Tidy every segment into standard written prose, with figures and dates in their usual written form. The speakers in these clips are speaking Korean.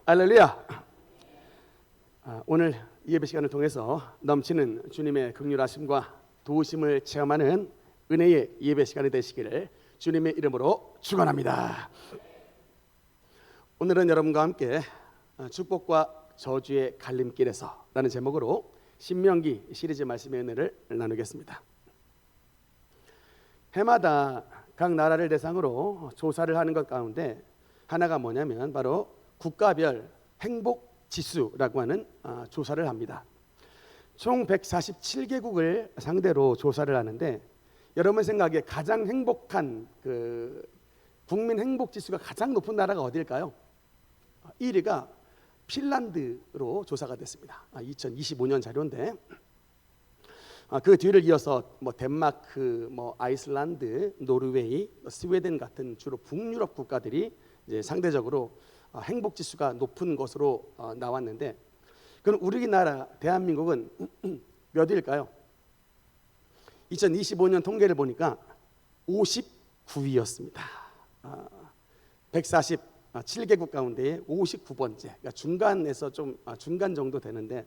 할렐루야. 오늘 예배 시간을 통해서 넘치는 주님의 긍휼하심과 도우심을 체험하는 은혜의 예배 시간이 되시기를 주님의 이름으로 축원합니다. 오늘은 여러분과 함께 축복과 저주의 갈림길에서 라는 제목으로 신명기 시리즈 말씀의 은혜를 나누겠습니다. 해마다 각 나라를 대상으로 조사를 하는 것 가운데 하나가 뭐냐면 바로 국가별 행복 지수라고 하는 조사를 합니다. 총 147개국을 상대로 조사를 하는데 여러분 생각에 가장 행복한 국민 행복 지수가 가장 높은 나라가 어디일까요? 1위가 핀란드로 조사가 됐습니다. 2025년 자료인데 그 뒤를 이어서 덴마크, 아이슬란드, 노르웨이, 스웨덴 같은 주로 북유럽 국가들이 이제 상대적으로 행복 지수가 높은 것으로 나왔는데, 그럼 우리나라 대한민국은 몇 위일까요? 2025년 통계를 보니까 59위였습니다. 147개국 가운데 59번째, 그러니까 중간에서 좀 중간 정도 되는데,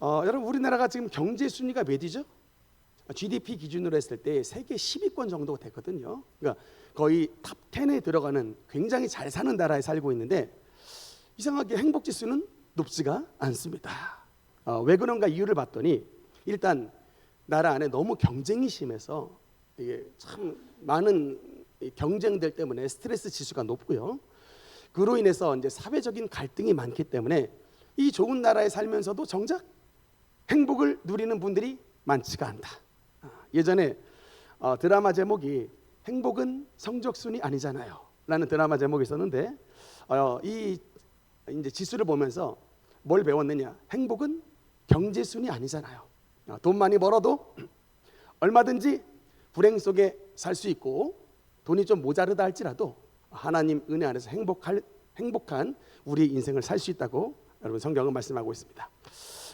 여러분 우리나라가 지금 경제 순위가 몇이죠? GDP 기준으로 했을 때 세계 10위권 정도가 됐거든요. 그러니까 거의 탑 10에 들어가는 굉장히 잘 사는 나라에 살고 있는데 이상하게 행복 지수는 높지가 않습니다. 왜 그런가 이유를 봤더니 일단 나라 안에 너무 경쟁이 심해서 이게 참 많은 경쟁들 때문에 스트레스 지수가 높고요. 그로 인해서 이제 사회적인 갈등이 많기 때문에 이 좋은 나라에 살면서도 정작 행복을 누리는 분들이 많지가 않다. 예전에 드라마 제목이 행복은 성적순이 아니잖아요 라는 드라마 제목이 있었는데 이 이제 지수를 보면서 뭘 배웠느냐, 행복은 경제순이 아니잖아요. 돈 많이 벌어도 얼마든지 불행 속에 살 수 있고 돈이 좀 모자르다 할지라도 하나님 은혜 안에서 행복한 우리 인생을 살 수 있다고 여러분 성경은 말씀하고 있습니다.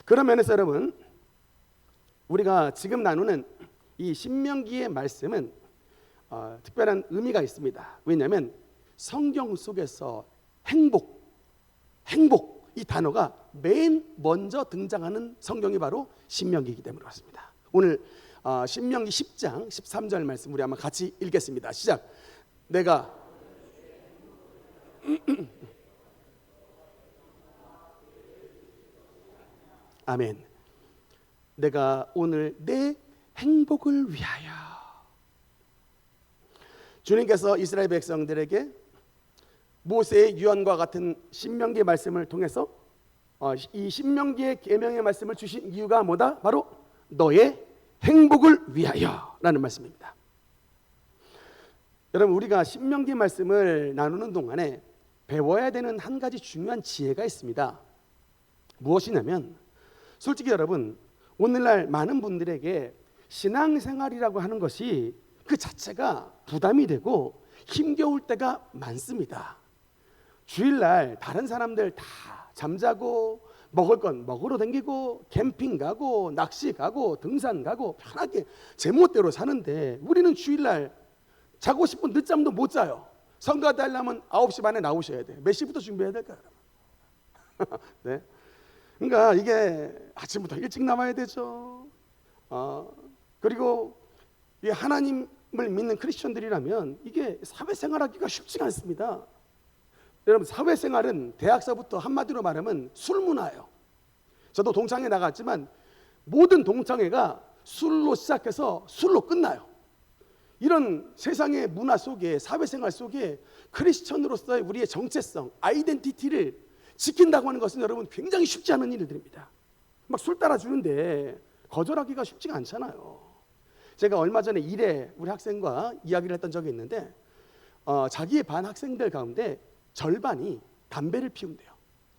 그런 면에서 여러분 우리가 지금 나누는 이 신명기의 말씀은 특별한 의미가 있습니다. 왜냐하면 성경 속에서 행복 이 단어가 맨 먼저 등장하는 성경이 바로 신명기이기 때문에 그렇습니다. 오늘 신명기 10장 13절 말씀 우리 한번 같이 읽겠습니다. 시작. 내가 아멘. 내가 오늘 내 행복을 위하여. 주님께서 이스라엘 백성들에게 모세의 유언과 같은 신명기의 말씀을 통해서 이 신명기의 계명의 말씀을 주신 이유가 뭐다? 바로 너의 행복을 위하여 라는 말씀입니다. 여러분 우리가 신명기 말씀을 나누는 동안에 배워야 되는 한 가지 중요한 지혜가 있습니다. 무엇이냐면 솔직히 여러분 오늘날 많은 분들에게 신앙생활이라고 하는 것이 그 자체가 부담이 되고 힘겨울 때가 많습니다. 주일날 다른 사람들 다 잠자고 먹을 건 먹으러 다니고 캠핑 가고 낚시 가고 등산 가고 편하게 제멋대로 사는데 우리는 주일날 자고 싶은 늦잠도 못 자요. 성가대 하려면 9시 반에 나오셔야 돼. 몇 시부터 준비해야 될까요? 네. 그러니까 이게 아침부터 일찍 나와야 되죠. 그리고 이 하나님을 믿는 크리스천들이라면 이게 사회생활하기가 쉽지가 않습니다. 여러분 사회생활은 대학서부터 한마디로 말하면 술문화예요. 저도 동창회 나갔지만 모든 동창회가 술로 시작해서 술로 끝나요. 이런 세상의 문화 속에 사회생활 속에 크리스천으로서의 우리의 정체성, 아이덴티티를 지킨다고 하는 것은 여러분 굉장히 쉽지 않은 일들입니다. 막 술 따라주는데 거절하기가 쉽지가 않잖아요. 제가 얼마 전에 일에 우리 학생과 이야기를 했던 적이 있는데 자기의 반 학생들 가운데 절반이 담배를 피운대요.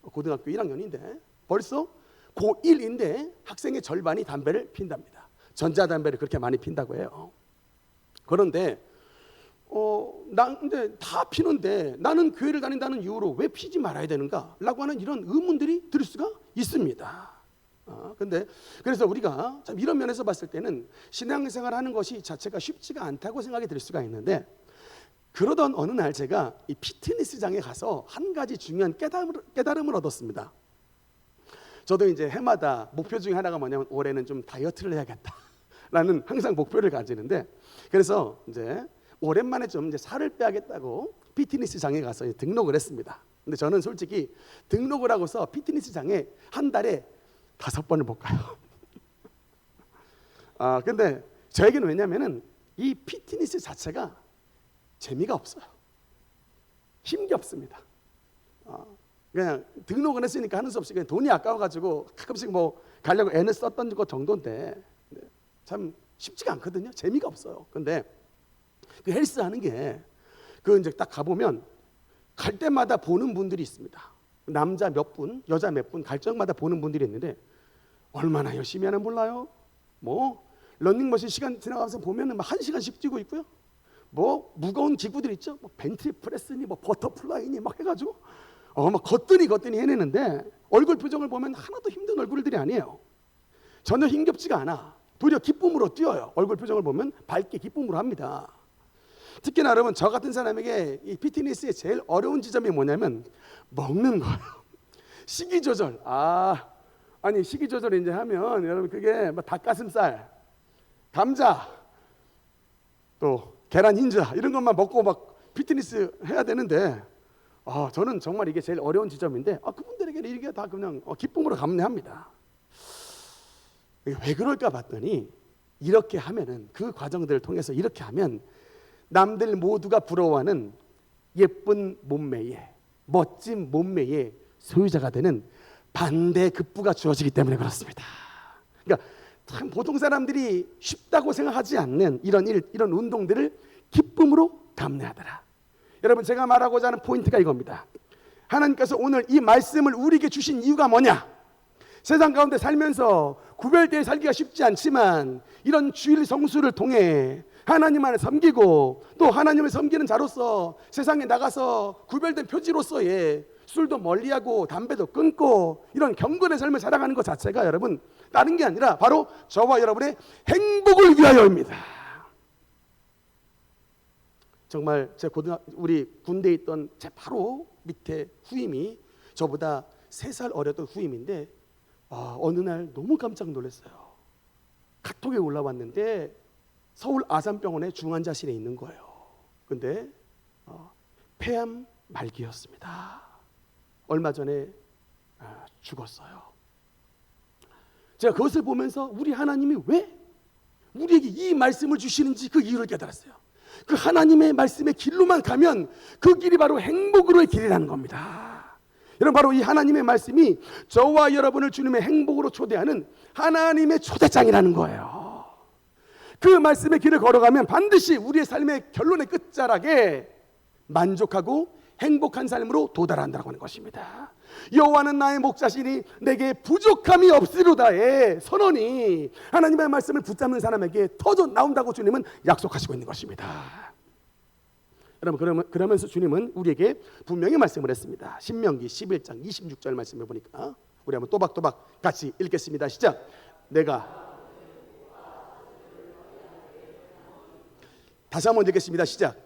고등학교 1학년인데 벌써 고1인데 학생의 절반이 담배를 핀답니다. 전자담배를 그렇게 많이 핀다고 해요. 그런데 근데 다 피는데 나는 교회를 다닌다는 이유로 왜 피지 말아야 되는가? 라고 하는 이런 의문들이 들 수가 있습니다. 근데 그래서 우리가 참 이런 면에서 봤을 때는 신앙생활 하는 것이 자체가 쉽지가 않다고 생각이 들 수가 있는데 그러던 어느 날 제가 이 피트니스장에 가서 한 가지 중요한 깨달음을 얻었습니다. 저도 이제 해마다 목표 중에 하나가 뭐냐면 올해는 좀 다이어트를 해야겠다라는 항상 목표를 가지는데, 그래서 이제 오랜만에 좀 이제 살을 빼야겠다고 피트니스장에 가서 등록을 했습니다. 근데 저는 솔직히 등록을 하고서 피트니스장에 한 달에 5번을 못 가요. 근데 저에게는 왜냐면은 이 피트니스 자체가 재미가 없어요. 힘이 없습니다. 그냥 등록을 했으니까 하는 수 없이 그냥 돈이 아까워가지고 가끔씩 뭐 가려고 애를 썼던 것 정도인데 참 쉽지가 않거든요. 재미가 없어요. 근데 그 헬스 하는 게 그 이제 딱 가보면 갈 때마다 보는 분들이 있습니다. 남자 몇 분, 여자 몇 분 갈 적마다 보는 분들이 있는데 얼마나 열심히 하나 몰라요. 뭐 러닝머신 시간 지나가면서 보면은 막 1시간씩 뛰고 있고요. 뭐 무거운 기구들 있죠. 뭐 벤치프레스니 뭐 버터플라이니 막 해가지고 막 거뜬히 해내는데 얼굴 표정을 보면 하나도 힘든 얼굴들이 아니에요. 전혀 힘겹지가 않아. 도리어 기쁨으로 뛰어요. 얼굴 표정을 보면 밝게 기쁨으로 합니다. 특히나 여러분, 저 같은 사람에게 이 피트니스의 제일 어려운 지점이 뭐냐면 먹는 거예요. 식이 조절. 아니 식이 조절 이제 하면 여러분 그게 뭐 닭가슴살, 감자, 또 계란 흰자 이런 것만 먹고 막 피트니스 해야 되는데 저는 정말 이게 제일 어려운 지점인데 그분들에게는 이게 다 그냥 기쁨으로 감내합니다. 왜 그럴까 봤더니 이렇게 하면은 그 과정들을 통해서 이렇게 하면 남들 모두가 부러워하는 예쁜 몸매에, 멋진 몸매의 소유자가 되는 반대급부가 주어지기 때문에 그렇습니다. 그러니까 참 보통 사람들이 쉽다고 생각하지 않는 이런 운동들을 기쁨으로 감내하더라. 여러분, 제가 말하고자 하는 포인트가 이겁니다. 하나님께서 오늘 이 말씀을 우리에게 주신 이유가 뭐냐? 세상 가운데 살면서 구별되어 살기가 쉽지 않지만 이런 주일 성수를 통해 하나님만을 섬기고 또 하나님을 섬기는 자로서 세상에 나가서 구별된 표지로서의 술도 멀리하고 담배도 끊고 이런 경건의 삶을 살아가는 것 자체가 여러분 다른 게 아니라 바로 저와 여러분의 행복을 위하여입니다. 정말 우리 군대에 있던 제 바로 밑에 후임이 저보다 3살 어렸던 후임인데 어느 날 너무 깜짝 놀랐어요. 카톡에 올라왔는데 서울 아산병원의 중환자실에 있는 거예요. 근데 폐암 말기였습니다. 얼마 전에 죽었어요. 제가 그것을 보면서 우리 하나님이 왜 우리에게 이 말씀을 주시는지 그 이유를 깨달았어요. 그 하나님의 말씀의 길로만 가면 그 길이 바로 행복으로의 길이라는 겁니다. 여러분, 바로 이 하나님의 말씀이 저와 여러분을 주님의 행복으로 초대하는 하나님의 초대장이라는 거예요. 그 말씀의 길을 걸어가면 반드시 우리의 삶의 결론의 끝자락에 만족하고 행복한 삶으로 도달한다고 하는 것입니다. 여호와는 나의 목자시니 내게 부족함이 없으리로다의 선언이 하나님의 말씀을 붙잡는 사람에게 터져 나온다고 주님은 약속하시고 있는 것입니다. 여러분, 그러면서 주님은 우리에게 분명히 말씀을 했습니다. 신명기 11장 26절 말씀을 보니까 우리 한번 또박또박 같이 읽겠습니다. 시작. 내가 다시 한번 읽겠습니다. 시작.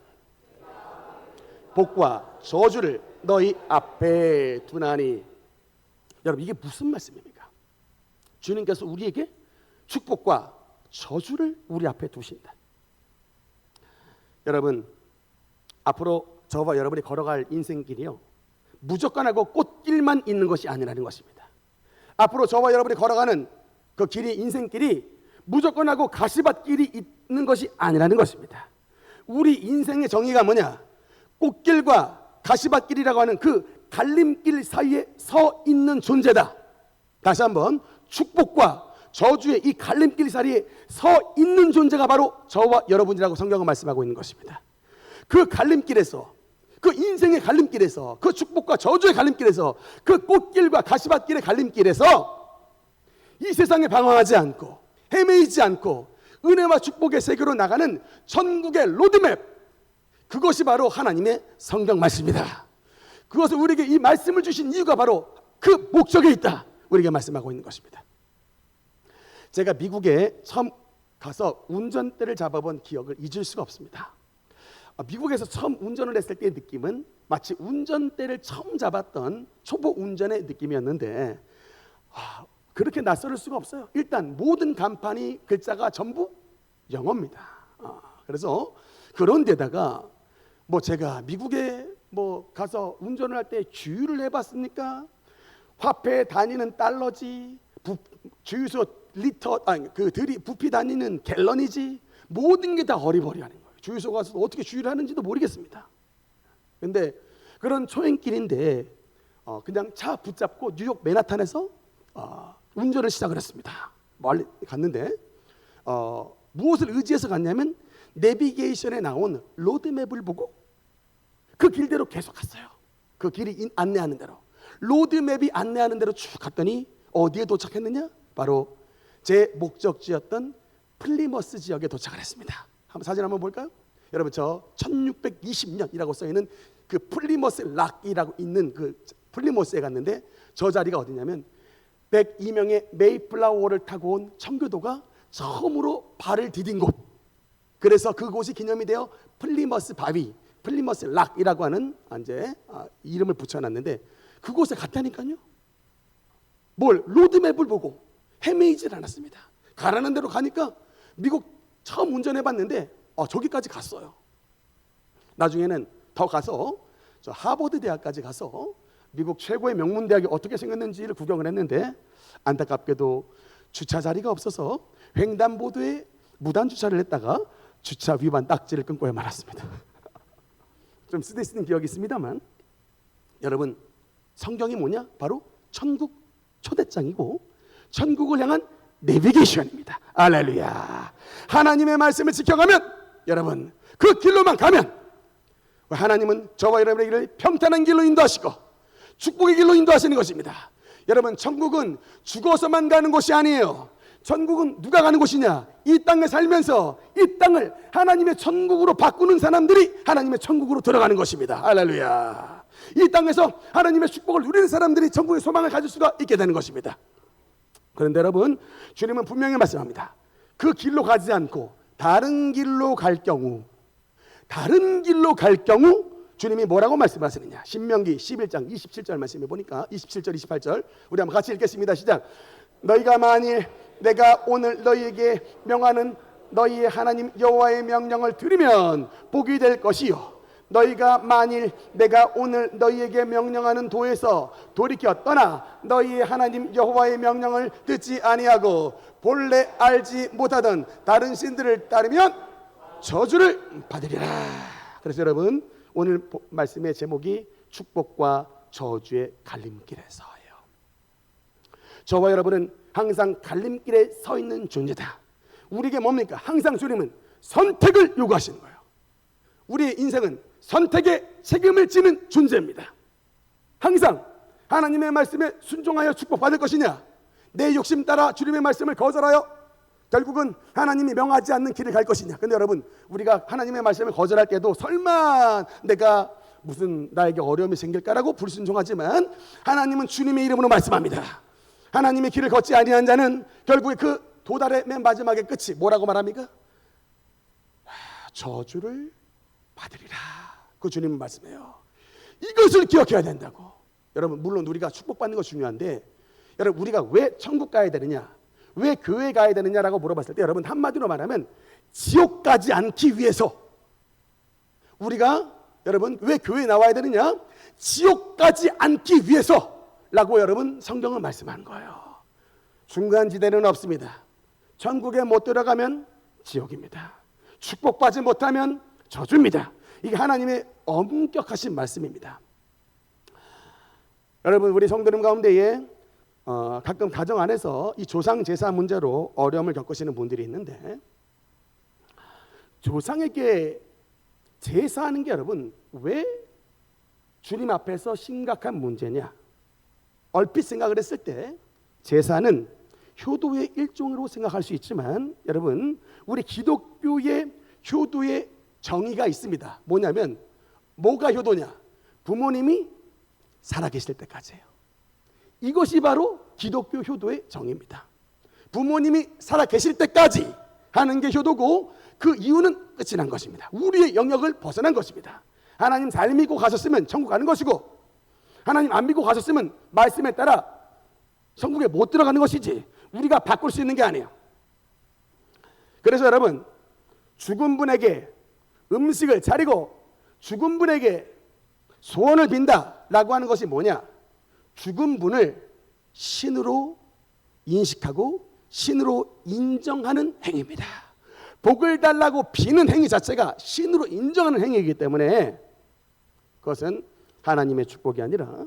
복과 저주를 너희 앞에 두나니. 여러분, 이게 무슨 말씀입니까? 주님께서 우리에게 축복과 저주를 우리 앞에 두신다. 여러분, 앞으로 저와 여러분이 걸어갈 인생길이요, 무조건하고 꽃길만 있는 것이 아니라는 것입니다. 앞으로 저와 여러분이 걸어가는 그 길이, 인생길이 무조건하고 가시밭길이 있는 것이 아니라는 것입니다. 우리 인생의 정의가 뭐냐? 꽃길과 가시밭길이라고 하는 그 갈림길 사이에 서 있는 존재다. 다시 한번, 축복과 저주의 이 갈림길 사이에 서 있는 존재가 바로 저와 여러분이라고 성경은 말씀하고 있는 것입니다. 그 갈림길에서, 그 인생의 갈림길에서, 그 축복과 저주의 갈림길에서, 그 꽃길과 가시밭길의 갈림길에서 이 세상에 방황하지 않고 헤매이지 않고 은혜와 축복의 세계로 나가는 천국의 로드맵, 그것이 바로 하나님의 성경 말씀입니다. 그것을 우리에게 이 말씀을 주신 이유가 바로 그 목적에 있다, 우리에게 말씀하고 있는 것입니다. 제가 미국에 처음 가서 운전대를 잡아본 기억을 잊을 수가 없습니다. 미국에서 처음 운전을 했을 때의 느낌은 마치 운전대를 처음 잡았던 초보 운전의 느낌이었는데 그렇게 낯설 수가 없어요. 일단 모든 간판이 글자가 전부 영어입니다. 그래서 그런 데다가 제가 미국에 가서 운전을 할 때 주유를 해봤습니까? 화폐 다니는 달러지, 주유소 리터 부피 다니는 갤런이지, 모든 게 다 어리버리하는 거예요. 주유소 가서 어떻게 주유를 하는지도 모르겠습니다. 근데 그런 초행길인데 그냥 차 붙잡고 뉴욕 맨하탄에서 운전을 시작을 했습니다. 멀리 갔는데 무엇을 의지해서 갔냐면 내비게이션에 나온 로드맵을 보고 그 길대로 계속 갔어요. 그 길이 안내하는 대로, 로드맵이 안내하는 대로 쭉 갔더니 어디에 도착했느냐? 바로 제 목적지였던 플리머스 지역에 도착을 했습니다. 사진 한번 볼까요? 여러분, 저 1620년이라고 써있는 그 플리머스 락이라고 있는 그 플리머스에 갔는데, 저 자리가 어디냐면 102명의 메이플라워를 타고 온 청교도가 처음으로 발을 디딘 곳. 그래서 그곳이 기념이 되어 플리머스 바위, 플리머스 락이라고 하는 이제 이름을 붙여놨는데, 그곳에 갔다니까요. 로드맵을 보고 헤매이질 않았습니다. 가라는 대로 가니까 미국 처음 운전해봤는데 저기까지 갔어요. 나중에는 더 가서 저 하버드 대학까지 가서 미국 최고의 명문 대학이 어떻게 생겼는지를 구경을 했는데, 안타깝게도 주차 자리가 없어서 횡단보도에 무단 주차를 했다가 주차 위반 딱지를 끊고 말았습니다. 좀 쓰디쓴 기억이 있습니다만, 여러분, 성경이 뭐냐? 바로 천국 초대장이고 천국을 향한 내비게이션입니다. 할렐루야. 하나님의 말씀을 지켜가면, 여러분, 그 길로만 가면 하나님은 저와 여러분의 길을 평탄한 길로 인도하시고 축복의 길로 인도하시는 것입니다. 여러분, 천국은 죽어서만 가는 곳이 아니에요. 천국은 누가 가는 곳이냐? 이 땅에 살면서 이 땅을 하나님의 천국으로 바꾸는 사람들이 하나님의 천국으로 들어가는 것입니다. 할렐루야. 이 땅에서 하나님의 축복을 누리는 사람들이 천국의 소망을 가질 수가 있게 되는 것입니다. 그런데 여러분, 주님은 분명히 말씀합니다. 그 길로 가지 않고 다른 길로 갈 경우 주님이 뭐라고 말씀하시느냐? 신명기 11장 27절 말씀해 보니까 27절 28절 우리 한번 같이 읽겠습니다. 시작. 너희가 만일 내가 오늘 너희에게 명하는 너희의 하나님 여호와의 명령을 들으면 복이 될 것이요, 너희가 만일 내가 오늘 너희에게 명령하는 도에서 돌이켜 떠나 너희의 하나님 여호와의 명령을 듣지 아니하고 본래 알지 못하던 다른 신들을 따르면 저주를 받으리라. 그래서 여러분, 오늘 말씀의 제목이 축복과 저주의 갈림길에서예요. 저와 여러분은 항상 갈림길에 서 있는 존재다. 우리에게 뭡니까? 항상 주님은 선택을 요구하시는 거예요. 우리의 인생은 선택의 책임을 지는 존재입니다. 항상 하나님의 말씀에 순종하여 축복받을 것이냐, 내 욕심 따라 주님의 말씀을 거절하여 결국은 하나님이 명하지 않는 길을 갈 것이냐. 근데 여러분, 우리가 하나님의 말씀을 거절할 때도 설마 내가 무슨 나에게 어려움이 생길까라고 불순종하지만, 하나님은 주님의 이름으로 말씀합니다. 하나님의 길을 걷지 아니한 자는 결국에 그 도달의 맨 마지막의 끝이 뭐라고 말합니까? 저주를 받으리라. 그 주님은 말씀해요. 이것을 기억해야 된다고. 여러분, 물론 우리가 축복받는 거 중요한데, 여러분, 우리가 왜 천국 가야 되느냐, 왜 교회 가야 되느냐라고 물어봤을 때, 여러분, 한마디로 말하면 지옥 가지 않기 위해서. 우리가 여러분 왜 교회에 나와야 되느냐? 지옥 가지 않기 위해서라고 여러분 성경은 말씀하는 거예요. 중간지대는 없습니다. 천국에 못 들어가면 지옥입니다. 축복받지 못하면 저주입니다. 이게 하나님의 엄격하신 말씀입니다. 여러분, 우리 성도님 가운데에 가끔 가정 안에서 이 조상 제사 문제로 어려움을 겪으시는 분들이 있는데, 조상에게 제사하는 게 여러분 왜 주님 앞에서 심각한 문제냐? 얼핏 생각을 했을 때 제사는 효도의 일종으로 생각할 수 있지만, 여러분, 우리 기독교의 효도의 정의가 있습니다. 뭐냐면, 뭐가 효도냐? 부모님이 살아계실 때까지예요. 이것이 바로 기독교 효도의 정의입니다. 부모님이 살아계실 때까지 하는 게 효도고 그 이유는 끝이 난 것입니다. 우리의 영역을 벗어난 것입니다. 하나님 잘 믿고 가셨으면 천국 가는 것이고 하나님 안 믿고 가셨으면 말씀에 따라 천국에 못 들어가는 것이지 우리가 바꿀 수 있는 게 아니에요. 그래서 여러분 죽은 분에게 음식을 차리고 죽은 분에게 소원을 빈다라고 하는 것이 뭐냐? 죽은 분을 신으로 인식하고 신으로 인정하는 행위입니다. 복을 달라고 비는 행위 자체가 신으로 인정하는 행위이기 때문에 그것은 하나님의 축복이 아니라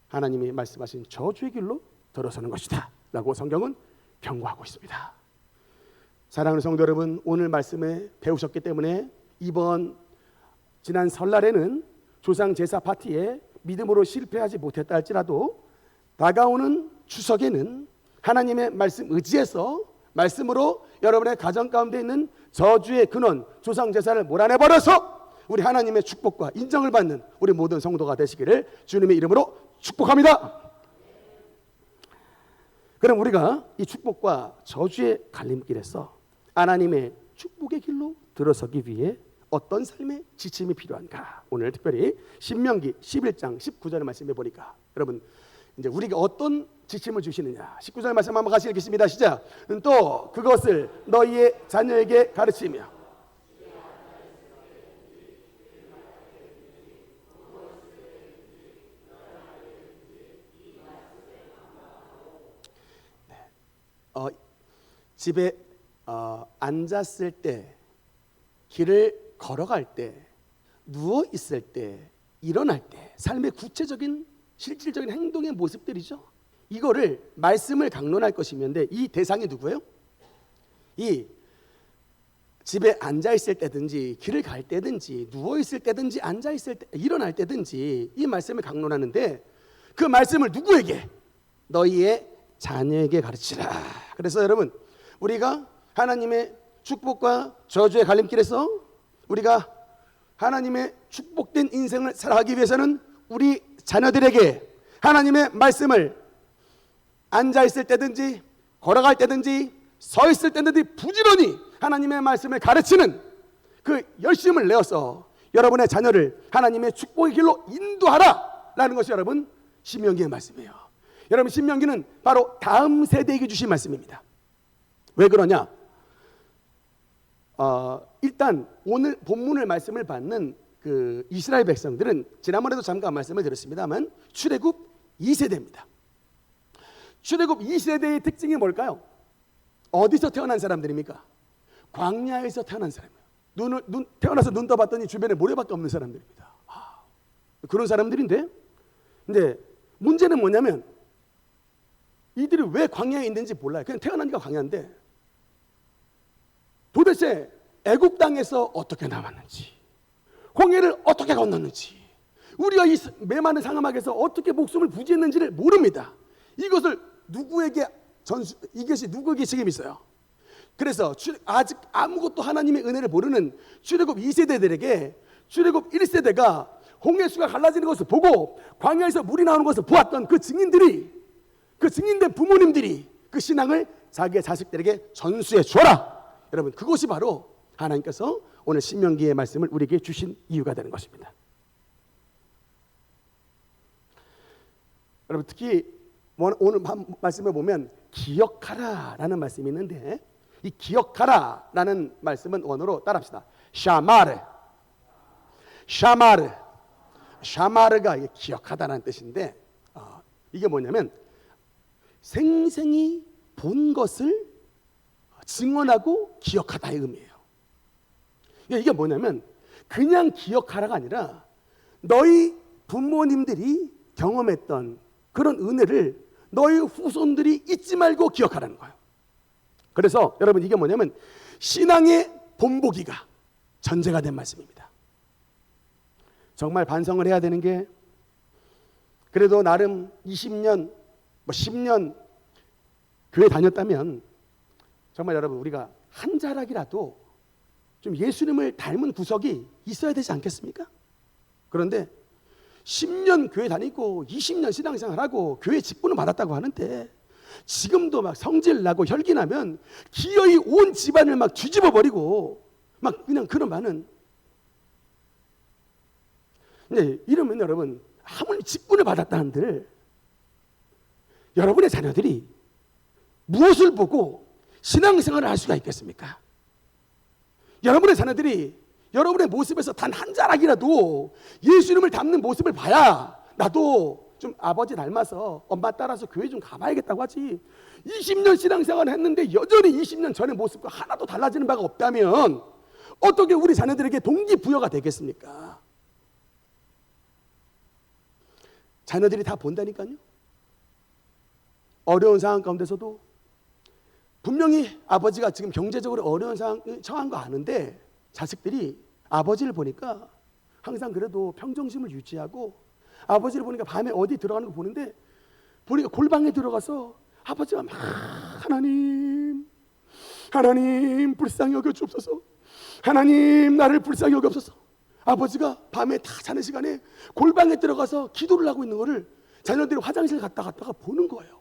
하나님이 말씀하신 저주의 길로 들어서는 것이다 라고 성경은 경고하고 있습니다. 사랑하는 성도 여러분, 오늘 말씀에 배우셨기 때문에 이번 지난 설날에는 조상 제사 파티에 믿음으로 실패하지 못했다 할지라도 다가오는 추석에는 하나님의 말씀 의지해서 말씀으로 여러분의 가정 가운데 있는 저주의 근원 조상 제사를 몰아내버려서 우리 하나님의 축복과 인정을 받는 우리 모든 성도가 되시기를 주님의 이름으로 축복합니다. 그럼 우리가 이 축복과 저주의 갈림길에서 하나님의 축복의 길로 들어서기 위해 어떤 삶의 지침이 필요한가? 오늘 특별히 신명기 11장 19절의 말씀해 보니까 여러분 이제 우리가 어떤 지침을 주시느냐? 19절 말씀 한번 같이 읽겠습니다. 시작. 또 그것을 너희의 자녀에게 가르치며 집에 앉았을 때, 길을 걸어갈 때, 누워 있을 때, 일어날 때 삶의 구체적인 실질적인 행동의 모습들이죠. 이거를 말씀을 강론할 것이면데 이 대상이 누구예요? 이 집에 앉아 있을 때든지 길을 갈 때든지 누워 있을 때든지 앉아 있을 때 일어날 때든지 이 말씀을 강론하는데 그 말씀을 누구에게? 너희의 자녀에게 가르치라. 그래서 여러분 우리가 하나님의 축복과 저주의 갈림길에서 우리가 하나님의 축복된 인생을 살아가기 위해서는 우리 자녀들에게 하나님의 말씀을 앉아 있을 때든지 걸어갈 때든지 서 있을 때든지 부지런히 하나님의 말씀을 가르치는 그 열심을 내어서 여러분의 자녀를 하나님의 축복의 길로 인도하라라는 것이 여러분 신명기의 말씀이에요. 여러분 신명기는 바로 다음 세대에게 주신 말씀입니다. 왜 그러냐? 일단 오늘 본문을 말씀을 받는 그 이스라엘 백성들은 지난번에도 잠깐 말씀을 드렸습니다만 출애굽 2세대입니다. 출애굽 2세대의 특징이 뭘까요? 어디서 태어난 사람들입니까? 광야에서 태어난 사람이에요. 태어나서 눈 떠봤더니 주변에 모래밖에 없는 사람들입니다. 그런 사람들인데 근데 문제는 뭐냐면 이들이 왜 광야에 있는지 몰라요. 그냥 태어난 지가 광야인데 도대체 애굽 땅에서 어떻게 나왔는지 홍해를 어떻게 건넜는지 우리가 이 메마른 상하막에서 어떻게 목숨을 부지했는지를 모릅니다. 이것을 누구에게 이것이 누구에게 책임이 있어요? 그래서 아직 아무것도 하나님의 은혜를 모르는 출애굽 2세대들에게 출애굽 1세대가 홍해수가 갈라지는 것을 보고 광야에서 물이 나오는 것을 보았던 그 증인들이 그 증인된 부모님들이 그 신앙을 자기의 자식들에게 전수해 주어라. 여러분 그것이 바로 하나님께서 오늘 신명기의 말씀을 우리에게 주신 이유가 되는 것입니다. 여러분 특히 오늘 말씀을 보면 기억하라라는 말씀이 있는데 이 기억하라라는 말씀은 원어로 따라합시다. 샤마르가 이게 기억하다라는 뜻인데 이게 뭐냐면 생생히 본 것을 증언하고 기억하다의 의미예요. 이게 뭐냐면 그냥 기억하라가 아니라 너희 부모님들이 경험했던 그런 은혜를 너희 후손들이 잊지 말고 기억하라는 거예요. 그래서 여러분 이게 뭐냐면 신앙의 본보기가 전제가 된 말씀입니다. 정말 반성을 해야 되는 게 그래도 나름 20년 10년 교회 다녔다면 정말 여러분 우리가 한 자락이라도 좀 예수님을 닮은 구석이 있어야 되지 않겠습니까? 그런데 10년 교회 다니고 20년 신앙생활하고 교회 직분을 받았다고 하는데 지금도 막 성질 나고 혈기 나면 기어이 온 집안을 막 뒤집어 버리고 막 그냥 그런 많은. 근데 이러면 여러분 아무리 직분을 받았다 한들 여러분의 자녀들이 무엇을 보고 신앙생활을 할 수가 있겠습니까? 여러분의 자녀들이 여러분의 모습에서 단 한 자락이라도 예수 이름을 담는 모습을 봐야 나도 좀 아버지 닮아서 엄마 따라서 교회 좀 가봐야겠다고 하지. 20년 신앙생활을 했는데 여전히 20년 전의 모습과 하나도 달라지는 바가 없다면 어떻게 우리 자녀들에게 동기부여가 되겠습니까? 자녀들이 다 본다니까요. 어려운 상황 가운데서도 분명히 아버지가 지금 경제적으로 어려운 상황에 처한 거 아는데 자식들이 아버지를 보니까 항상 그래도 평정심을 유지하고 아버지를 보니까 밤에 어디 들어가는 거 보는데 보니까 골방에 들어가서 아버지가 막 하나님 불쌍히 여겨 주옵소서, 하나님 나를 불쌍히 여겨 주옵소서. 아버지가 밤에 다 자는 시간에 골방에 들어가서 기도를 하고 있는 거를 자녀들이 화장실 갔다가 보는 거예요.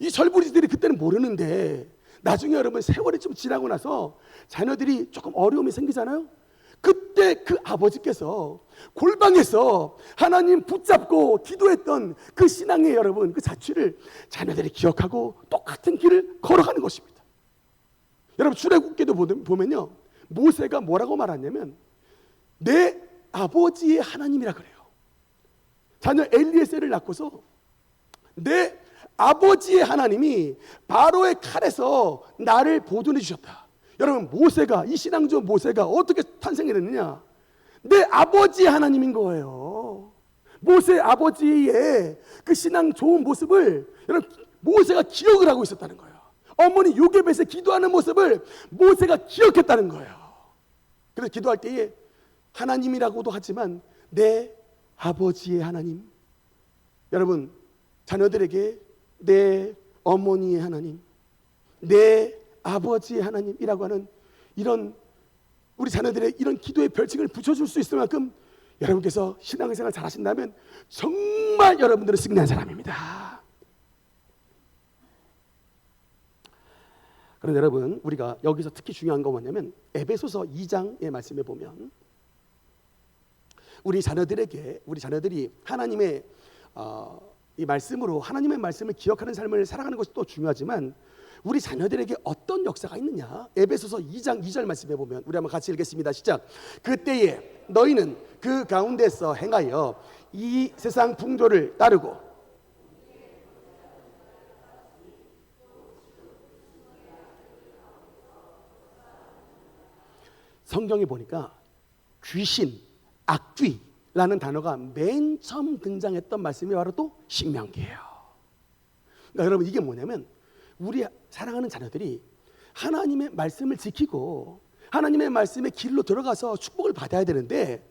이 절부리들이 그때는 모르는데 나중에 여러분 세월이 좀 지나고 나서 자녀들이 조금 어려움이 생기잖아요. 그때 그 아버지께서 골방에서 하나님 붙잡고 기도했던 그 신앙의 여러분 그 자취를 자녀들이 기억하고 똑같은 길을 걸어가는 것입니다. 여러분 출애굽기도 보면요, 모세가 뭐라고 말하냐면 내 아버지의 하나님이라 그래요. 자녀 엘리에셀을 낳고서 내 아버지의 하나님이 바로의 칼에서 나를 보존해 주셨다. 여러분 모세가, 이 신앙 좋은 모세가 어떻게 탄생이 됐느냐? 내 아버지의 하나님인 거예요. 모세 아버지의 그 신앙 좋은 모습을 여러분 모세가 기억을 하고 있었다는 거예요. 어머니 요게벳에 기도하는 모습을 모세가 기억했다는 거예요. 그래서 기도할 때에 하나님이라고도 하지만 내 아버지의 하나님. 여러분 자녀들에게 내 어머니의 하나님, 내 아버지의 하나님이라고 하는 이런 우리 자녀들의 이런 기도의 별칭을 붙여줄 수 있을 만큼 여러분께서 신앙생활 잘 하신다면 정말 여러분들은 승리한 사람입니다. 그런데 여러분 우리가 여기서 특히 중요한 건 뭐냐면 에베소서 2장의 말씀에 보면 우리 자녀들이 하나님의 이 말씀으로 하나님의 말씀을 기억하는 삶을 살아가는 것이 또 중요하지만 우리 자녀들에게 어떤 역사가 있느냐? 에베소서 2장 2절 말씀에 보면 우리 한번 같이 읽겠습니다. 시작. 그때에 너희는 그 가운데서 행하여 이 세상 풍조를 따르고 성경에 보니까 귀신, 악귀라는 단어가 맨 처음 등장했던 말씀이 바로 또 신명기예요. 그러니까 여러분 이게 뭐냐면 우리 사랑하는 자녀들이 하나님의 말씀을 지키고 하나님의 말씀의 길로 들어가서 축복을 받아야 되는데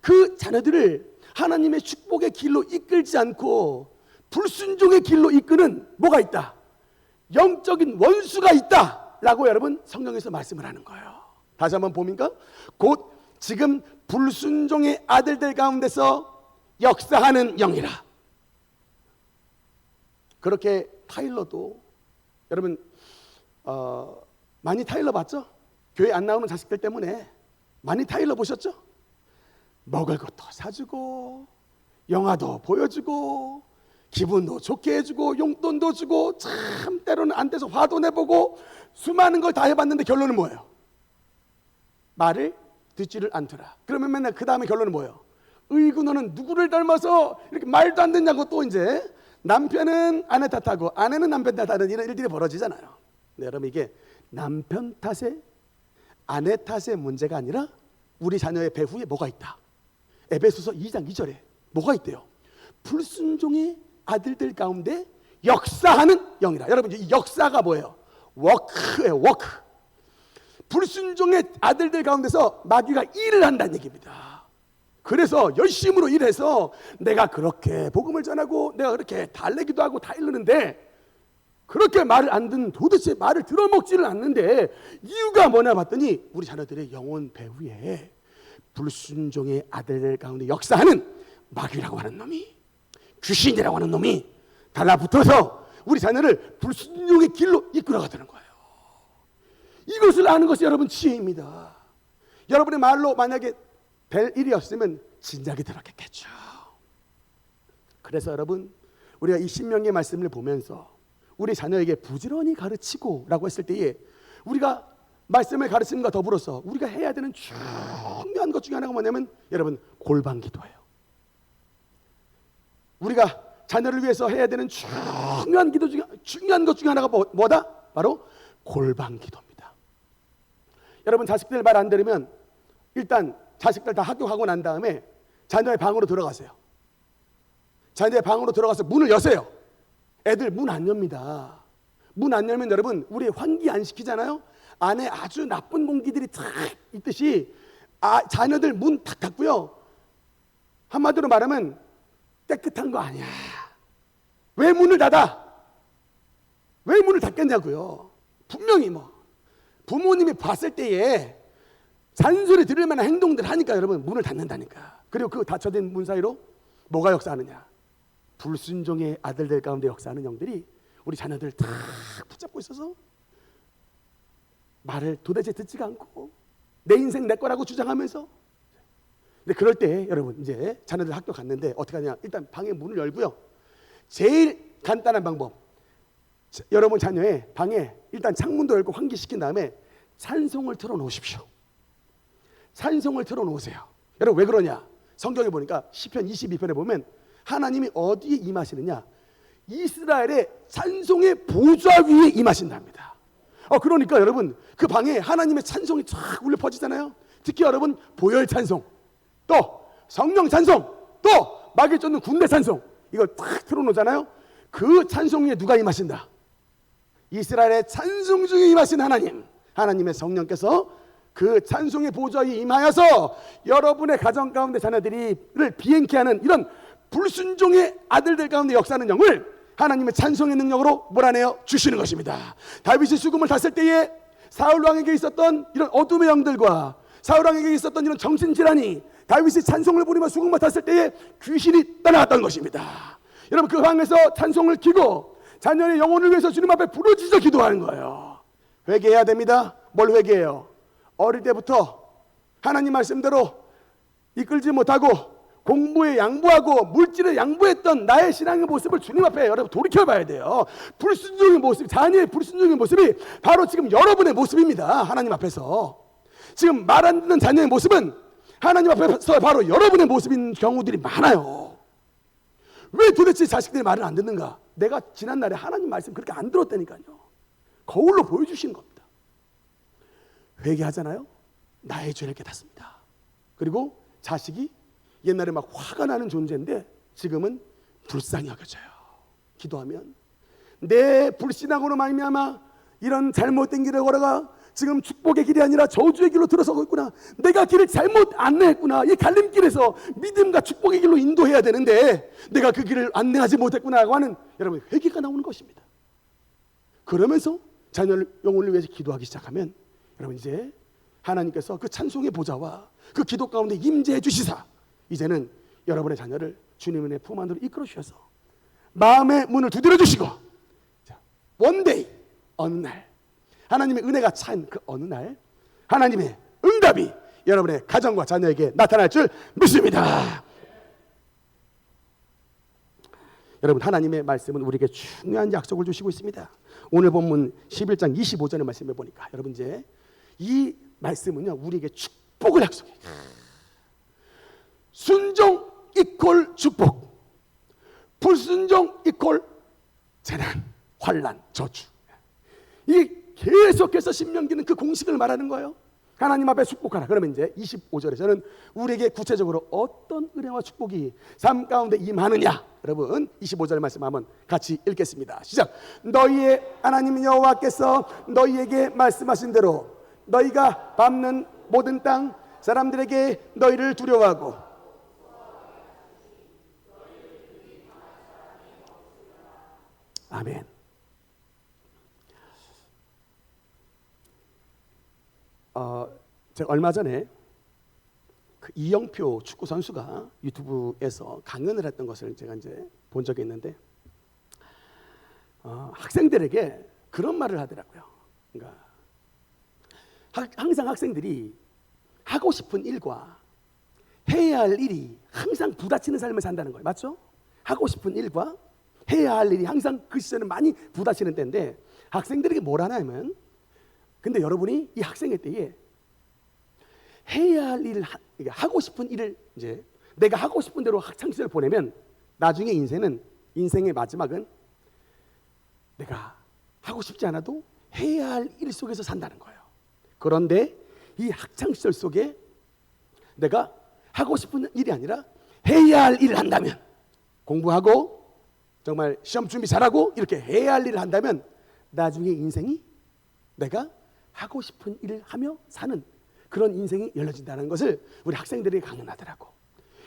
그 자녀들을 하나님의 축복의 길로 이끌지 않고 불순종의 길로 이끄는 뭐가 있다? 영적인 원수가 있다라고 여러분 성경에서 말씀을 하는 거예요. 다시 한번 보니까 곧 지금 불순종의 아들들 가운데서 역사하는 영이라. 그렇게 타일러도 여러분 많이 타일러 봤죠? 교회 안 나오는 자식들 때문에 많이 타일러 보셨죠? 먹을 것도 사주고 영화도 보여주고 기분도 좋게 해주고 용돈도 주고 참 때로는 안 돼서 화도 내보고 수많은 걸 다 해봤는데 결론은 뭐예요? 말을 듣지를 않더라. 그러면 맨날 그 다음에 결론은 뭐예요? 으이구 너는 누구를 닮아서 이렇게 말도 안 듣냐고 또 이제 남편은 아내 탓하고 아내는 남편 탓하는 이런 일들이 벌어지잖아요. 네, 여러분 이게 남편 탓에 아내 탓의 문제가 아니라 우리 자녀의 배후에 뭐가 있다? 에베소서 2장 2절에 뭐가 있대요? 불순종의 아들들 가운데 역사하는 영이라. 여러분 이 역사가 뭐예요? 워크예요. 워크. 불순종의 아들들 가운데서 마귀가 일을 한다는 얘기입니다. 그래서 열심으로 일해서 내가 그렇게 복음을 전하고 내가 그렇게 달래기도 하고 다 이르는데 그렇게 말을 안 듣는, 도대체 말을 들어먹지를 않는데 이유가 뭐냐 봤더니 우리 자녀들의 영혼 배후에 불순종의 아들들 가운데 역사하는 마귀라고 하는 놈이, 귀신이라고 하는 놈이 달라붙어서 우리 자녀를 불순종의 길로 이끌어가는 거예요. 이것을 아는 것이 여러분 지혜입니다. 여러분의 말로 만약에 될 일이었으면 진작에 들었겠죠. 그래서 여러분, 우리가 이 신명기의 말씀을 보면서 우리 자녀에게 부지런히 가르치고 라고 했을 때에 우리가 말씀을 가르치는 것과 더불어서 우리가 해야 되는 중요한 것 중에 하나가 뭐냐면 여러분, 골방 기도예요. 우리가 자녀를 위해서 해야 되는 중요한 것 중에 하나가 뭐다? 바로 골방 기도입니다. 여러분, 자식들 말 안 들으면 일단 자식들 다 학교 가고 난 다음에 자녀의 방으로 들어가세요. 자녀의 방으로 들어가서 문을 여세요. 애들 문 안 엽니다. 문 안 열면 여러분, 우리 환기 안 시키잖아요. 안에 아주 나쁜 공기들이 탁 있듯이 자녀들 문 탁 닫고요. 한마디로 말하면 깨끗한 거 아니야. 왜 문을 닫아? 왜 문을 닫겠냐고요. 분명히 부모님이 봤을 때에 잔소리 들을 만한 행동들 하니까 여러분 문을 닫는다니까. 그리고 그 닫혀진 문 사이로 뭐가 역사하느냐? 불순종의 아들들 가운데 역사하는 영들이 우리 자녀들 다 붙잡고 있어서 말을 도대체 듣지가 않고 내 인생 내 거라고 주장하면서. 근데 그럴 때 여러분, 이제 자녀들 학교 갔는데 어떻게 하냐? 일단 방에 문을 열고요. 제일 간단한 방법, 여러분 자녀의 방에 일단 창문도 열고 환기시킨 다음에 찬송을 틀어놓으십시오. 찬송을 틀어놓으세요. 여러분, 왜 그러냐? 성경에 보니까 시편 22편에 보면 하나님이 어디에 임하시느냐? 이스라엘의 찬송의 보좌 위에 임하신답니다. 그러니까 여러분, 그 방에 하나님의 찬송이 쫙 울려 퍼지잖아요. 특히 여러분, 보혈 찬송, 또 성령 찬송, 또 마귀 쫓는 군대 찬송, 이걸 딱 틀어놓잖아요. 그 찬송 위에 누가 임하신다? 이스라엘의 찬송 중에 임하신 하나님의 성령께서 그 찬송의 보좌에 임하여서 여러분의 가정 가운데 자녀들이를 비행케 하는 이런 불순종의 아들들 가운데 역사하는 영을 하나님의 찬송의 능력으로 몰아내어 주시는 것입니다. 다윗이 수금을 탔을 때에 사울 왕에게 있었던 이런 어둠의 영들과 사울 왕에게 있었던 이런 정신질환이 다윗이 찬송을 부리며 수금을 탔을 때에 귀신이 떠나갔던 것입니다. 여러분, 그 방에서 찬송을 키고 자녀의 영혼을 위해서 주님 앞에 부르짖어 기도하는 거예요. 회개해야 됩니다. 뭘 회개해요? 어릴 때부터 하나님 말씀대로 이끌지 못하고 공부에 양보하고 물질에 양보했던 나의 신앙의 모습을 주님 앞에 여러분 돌이켜봐야 돼요. 불순종의 모습, 자녀의 불순종의 모습이 바로 지금 여러분의 모습입니다. 하나님 앞에서 지금 말 안 듣는 자녀의 모습은 하나님 앞에서 바로 여러분의 모습인 경우들이 많아요. 왜 도대체 자식들이 말을 안 듣는가? 내가 지난날에 하나님 말씀 그렇게 안 들었다니까요. 거울로 보여주시는 겁니다. 회개하잖아요. 나의 죄를 깨닫습니다. 그리고 자식이 옛날에 막 화가 나는 존재인데 지금은 불쌍히 여겨져요. 기도하면 내 불신앙으로 말미암아 이런 잘못된 길을 걸어가 지금 축복의 길이 아니라 저주의 길로 들어서고 있구나. 내가 길을 잘못 안내했구나. 이 갈림길에서 믿음과 축복의 길로 인도해야 되는데 내가 그 길을 안내하지 못했구나라고 하는 여러분 회개가 나오는 것입니다. 그러면서 자녀를 영혼을 위해서 기도하기 시작하면 여러분 이제 하나님께서 그 찬송의 보좌와 그 기도 가운데 임재해 주시사 이제는 여러분의 자녀를 주님의 품 안으로 이끌어 주셔서 마음의 문을 두드려 주시고 원데이 어느 날 하나님의 은혜가 찬 그 어느 날 하나님의 응답이 여러분의 가정과 자녀에게 나타날 줄 믿습니다. 여러분, 하나님의 말씀은 우리에게 중요한 약속을 주시고 있습니다. 오늘 본문 11장 25절의 말씀을 보니까 여러분 이제 이 말씀은요 우리에게 축복을 약속해요. 순종 이퀄 축복, 불순종 이퀄 재난, 환난, 저주. 이 계속해서 신명기는 그 공식을 말하는 거예요. 하나님 앞에 축복하라. 그러면 이제 25절에서는 우리에게 구체적으로 어떤 은혜와 축복이 삶 가운데 임하느냐. 여러분 25절 말씀 한번 같이 읽겠습니다. 시작. 너희의 하나님 여호와께서 너희에게 말씀하신 대로 너희가 밟는 모든 땅 사람들에게 너희를 두려워하고 아멘. 제가 얼마 전에 그 이영표 축구 선수가 유튜브에서 강연을 했던 것을 제가 이제 본 적이 있는데 학생들에게 그런 말을 하더라고요. 그러니까 항상 학생들이 하고 싶은 일과 해야 할 일이 항상 부딪히는 삶을 산다는 거예요. 맞죠? 하고 싶은 일과 해야 할 일이 항상 그 시절은 많이 부딪히는 때인데 학생들에게 뭘 하냐면, 근데 여러분이 이 학생의 때에 해야 할 일을 하고 싶은 일을 이제 내가 하고 싶은 대로 학창 시절을 보내면 나중에 인생의 마지막은 내가 하고 싶지 않아도 해야 할 일 속에서 산다는 거예요. 그런데 이 학창 시절 속에 내가 하고 싶은 일이 아니라 해야 할 일을 한다면, 공부하고 정말 시험 준비 잘하고 이렇게 해야 할 일을 한다면 나중에 인생이 내가 하고 싶은 일을 하며 사는 그런 인생이 열려진다는 것을 우리 학생들이 강연하더라고.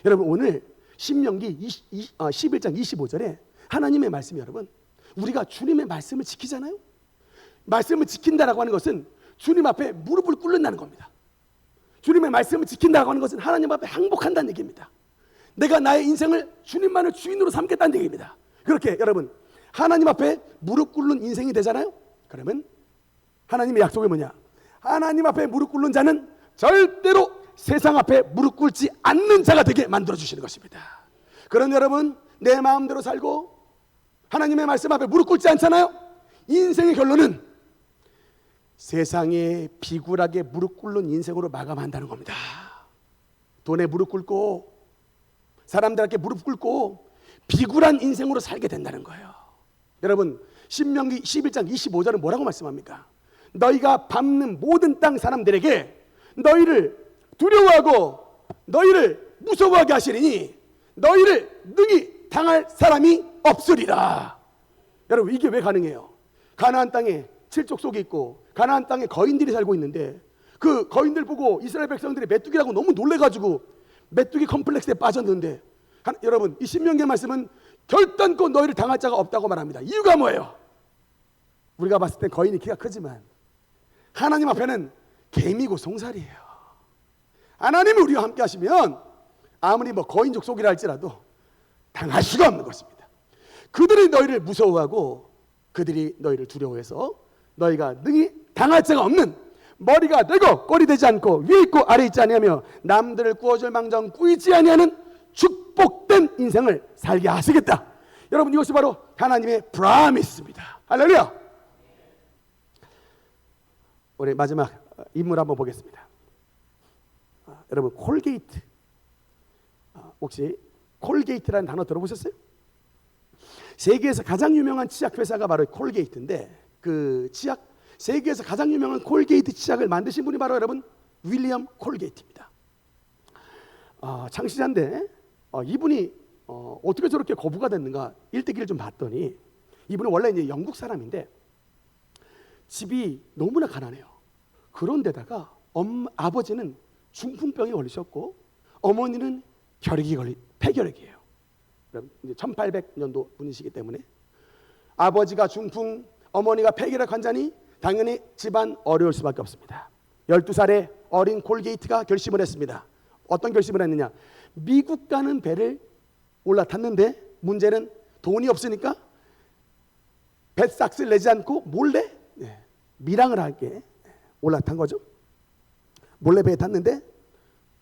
여러분, 오늘 신명기 11장 25절에 하나님의 말씀이, 여러분, 우리가 주님의 말씀을 지키잖아요. 말씀을 지킨다라고 하는 것은 주님 앞에 무릎을 꿇는다는 겁니다. 주님의 말씀을 지킨다고 하는 것은 하나님 앞에 항복한다는 얘기입니다. 내가 나의 인생을 주님만을 주인으로 삼겠다는 얘기입니다. 그렇게 여러분, 하나님 앞에 무릎 꿇는 인생이 되잖아요. 그러면 하나님의 약속이 뭐냐? 하나님 앞에 무릎 꿇는 자는 절대로 세상 앞에 무릎 꿇지 않는 자가 되게 만들어주시는 것입니다. 그런 여러분, 내 마음대로 살고 하나님의 말씀 앞에 무릎 꿇지 않잖아요. 인생의 결론은 세상에 비굴하게 무릎 꿇는 인생으로 마감한다는 겁니다. 돈에 무릎 꿇고 사람들에게 무릎 꿇고 비굴한 인생으로 살게 된다는 거예요. 여러분, 신명기 11장 25절은 뭐라고 말씀합니까? 너희가 밟는 모든 땅 사람들에게 너희를 두려워하고 너희를 무서워하게 하시리니 너희를 능히 당할 사람이 없으리라. 여러분, 이게 왜 가능해요? 가나안 땅에 칠족 속이 있고 가나안 땅에 거인들이 살고 있는데 그 거인들 보고 이스라엘 백성들이 메뚜기라고 너무 놀래가지고 메뚜기 컴플렉스에 빠졌는데, 여러분, 이 신명기의 말씀은 결단코 너희를 당할 자가 없다고 말합니다. 이유가 뭐예요? 우리가 봤을 땐 거인이 키가 크지만 하나님 앞에는 개미고 송사리예요. 하나님이 우리와 함께 하시면 아무리 거인족 속이라 할지라도 당할 수가 없는 것입니다. 그들이 너희를 무서워하고 그들이 너희를 두려워해서 너희가 능히 당할 자가 없는 머리가 되고 꼴이 되지 않고 위에 있고 아래 있지 아니하며 남들을 구워줄 망정 꾸이지 아니하는 축복된 인생을 살게 하시겠다. 여러분, 이것이 바로 하나님의 프라미스입니다. 할렐루야. 우리 마지막 인물 한번 보겠습니다. 여러분, 콜게이트, 혹시 콜게이트라는 단어 들어보셨어요? 세계에서 가장 유명한 치약 회사가 바로 콜게이트인데, 그 치약, 세계에서 가장 유명한 콜게이트 치약을 만드신 분이 바로 여러분 윌리엄 콜게이트입니다. 창시자인데 이분이 어떻게 저렇게 거부가 됐는가 일대기를 좀 봤더니, 이분은 원래 이제 영국 사람인데 집이 너무나 가난해요. 그런데다가 아버지는 중풍병에 걸리셨고 어머니는 폐결핵이에요. 이제 1800년도 분이시기 때문에 아버지가 중풍, 어머니가 폐결핵 환자니 당연히 집안 어려울 수밖에 없습니다. 12살의 어린 콜게이트가 결심을 했습니다. 어떤 결심을 했느냐? 미국 가는 배를 올라탔는데 문제는 돈이 없으니까 뱃삭스를 내지 않고 몰래 밀항을 하게 올라탄 거죠. 몰래 배에 탔는데,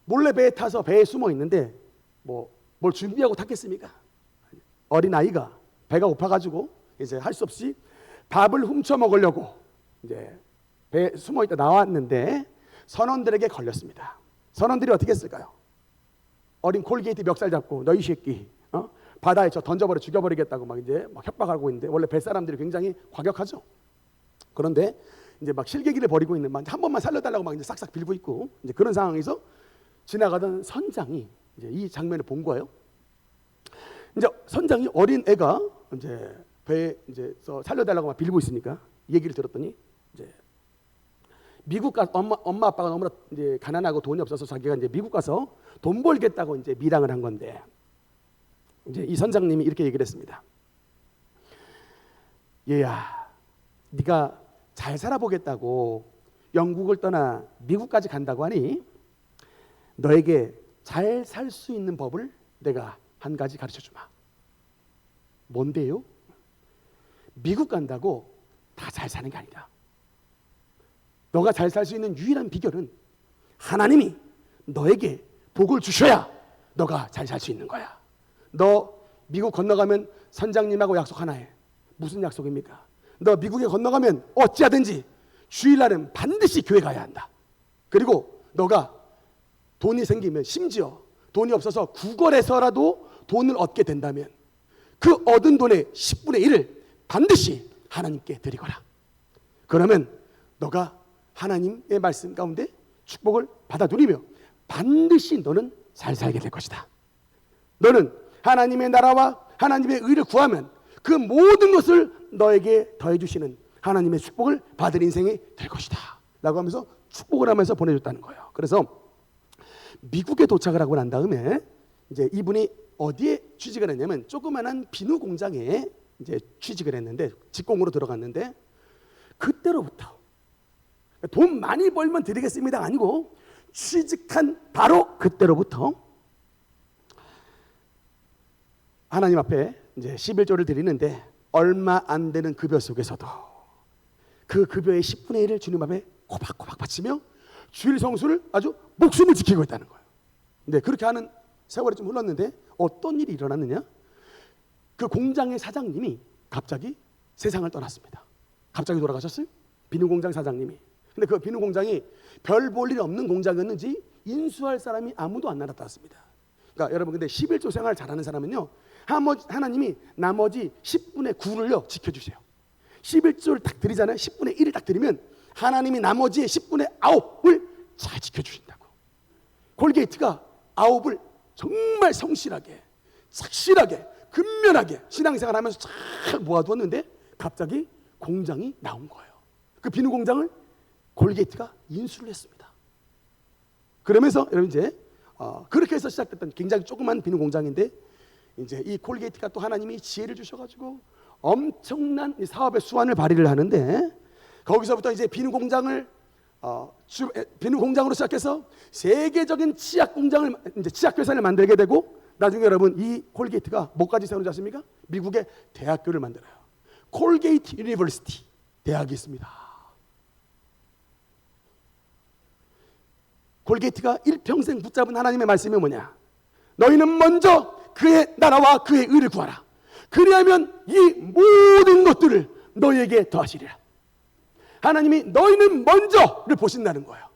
몰래 배에 타서 배에 숨어 있는데 뭘 준비하고 탔겠습니까? 어린 아이가 배가 고파가지고 이제 할 수 없이 밥을 훔쳐 먹으려고 이제 배에 숨어 있다 나왔는데 선원들에게 걸렸습니다. 선원들이 어떻게 했을까요? 어린 콜게이트 멱살 잡고 너희 새끼, 바다에 던져버려 죽여버리겠다고 막 협박하고 있는데, 원래 뱃사람들이 굉장히 과격하죠. 그런데 이제 막 실개기를 벌이고 있는, 한 번만 살려달라고 막 이제 싹싹 빌고 있고, 이제 그런 상황에서 지나가던 선장이 이제 이 장면을 본 거예요. 이제 선장이 어린 애가 이제 배에 이제 살려달라고 막 빌고 있으니까 이 얘기를 들었더니, 이제 미국 가 엄마 아빠가 너무나 이제 가난하고 돈이 없어서 자기가 이제 미국 가서 돈 벌겠다고 이제 밀항을 한 건데, 이제 이 선장님이 이렇게 얘기를 했습니다. 얘야, 네가 잘 살아보겠다고 영국을 떠나 미국까지 간다고 하니 너에게 잘 살 수 있는 법을 내가 한 가지 가르쳐 주마. 뭔데요? 미국 간다고 다 잘 사는 게 아니다. 너가 잘 살 수 있는 유일한 비결은 하나님이 너에게 복을 주셔야 너가 잘 살 수 있는 거야. 너 미국 건너가면 선장님하고 약속 하나 해. 무슨 약속입니까? 너 미국에 건너가면 어찌하든지 주일날은 반드시 교회 가야 한다. 그리고 너가 돈이 생기면, 심지어 돈이 없어서 구걸해서라도 돈을 얻게 된다면 그 얻은 돈의 10분의 1을 반드시 하나님께 드리거라. 그러면 너가 하나님의 말씀 가운데 축복을 받아 누리며 반드시 너는 잘 살게 될 것이다. 너는 하나님의 나라와 하나님의 의를 구하면 그 모든 것을 너에게 더해 주시는 하나님의 축복을 받을 인생이 될 것이다 라고 하면서 축복을 하면서 보내줬다는 거예요. 그래서 미국에 도착을 하고 난 다음에 이제 이분이 어디에 취직을 했냐면 조그만한 비누 공장에 이제 취직을 했는데, 직공으로 들어갔는데, 그때로부터 돈 많이 벌면 드리겠습니다가 아니고 취직한 바로 그때로부터 하나님 앞에 이제 11조를 드리는데 얼마 안 되는 급여 속에서도 그 급여의 10분의 1을 주님 앞에 코박코박 바치며 주일 성수를 아주 목숨을 지키고 있다는 거예요. 근데 그렇게 하는 세월이 좀 흘렀는데 어떤 일이 일어났느냐? 그 공장의 사장님이 갑자기 세상을 떠났습니다. 갑자기 돌아가셨어요. 비누 공장 사장님이. 근데 그 비누 공장이 별 볼 일 없는 공장이었는지 인수할 사람이 아무도 안 나타났습니다. 그러니까 여러분, 근데 11조 생활 잘하는 사람은요, 하나님이 나머지 10분의 9를요 지켜주세요. 11조를 딱 드리잖아요. 10분의 1을 딱 드리면 하나님이 나머지의 10분의 9을 잘 지켜주신다고. 콜게이트가 9을 정말 성실하게, 착실하게, 근면하게 신앙생활 하면서 쫙 모아두었는데 갑자기 공장이 나온 거예요. 그 비누 공장을 콜게이트가 인수를 했습니다. 그러면서 여러분 이제 그렇게 해서 시작됐던 굉장히 조그만 비누 공장인데, 이제 이 콜게이트가 또 하나님이 지혜를 주셔가지고 엄청난 사업의 수완을 발휘를 하는데, 거기서부터 이제 비누 공장으로 시작해서 세계적인 치약 공장을, 이제 치약 회사를 만들게 되고, 나중에 여러분 이 콜게이트가 뭐까지 세우는지 아십니까? 미국의 대학교를 만들어요. 콜게이트 유니버시티 대학이 있습니다. 콜게이트가 일평생 붙잡은 하나님의 말씀이 뭐냐? 너희는 먼저 그의 나라와 그의 의를 구하라. 그리하면 이 모든 것들을 너희에게 더하시리라. 하나님이 너희는 먼저를 보신다는 거예요.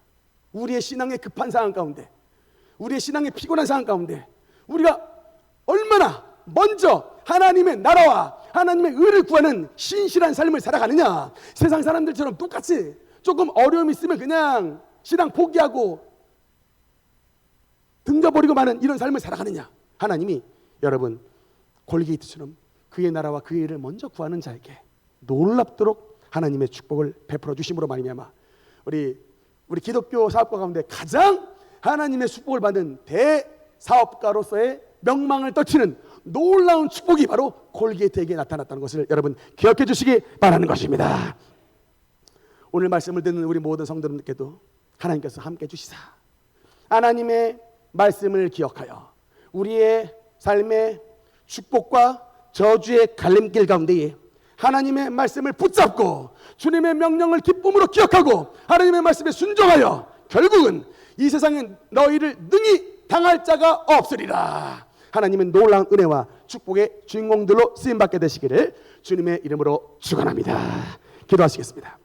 우리의 신앙의 급한 상황 가운데, 우리의 신앙의 피곤한 상황 가운데 우리가 얼마나 먼저 하나님의 나라와 하나님의 의를 구하는 신실한 삶을 살아가느냐. 세상 사람들처럼 똑같이 조금 어려움이 있으면 그냥 신앙 포기하고 등져버리고 마는 이런 삶을 살아가느냐. 하나님이 여러분 콜게이트처럼 그의 나라와 그의 의를 먼저 구하는 자에게 놀랍도록 하나님의 축복을 베풀어 주심으로 말미암아 우리 기독교 사업가 가운데 가장 하나님의 축복을 받는 대사업가로서의 명망을 떨치는 놀라운 축복이 바로 콜게이트에게 나타났다는 것을 여러분 기억해 주시기 바라는 것입니다. 오늘 말씀을 듣는 우리 모든 성도님들께도 하나님께서 함께 해주시사 하나님의 말씀을 기억하여 우리의 삶의 축복과 저주의 갈림길 가운데에 하나님의 말씀을 붙잡고 주님의 명령을 기쁨으로 기억하고 하나님의 말씀에 순종하여 결국은 이 세상에 너희를 능히 당할 자가 없으리라. 하나님의 놀라운 은혜와 축복의 주인공들로 쓰임받게 되시기를 주님의 이름으로 축원합니다. 기도하시겠습니다.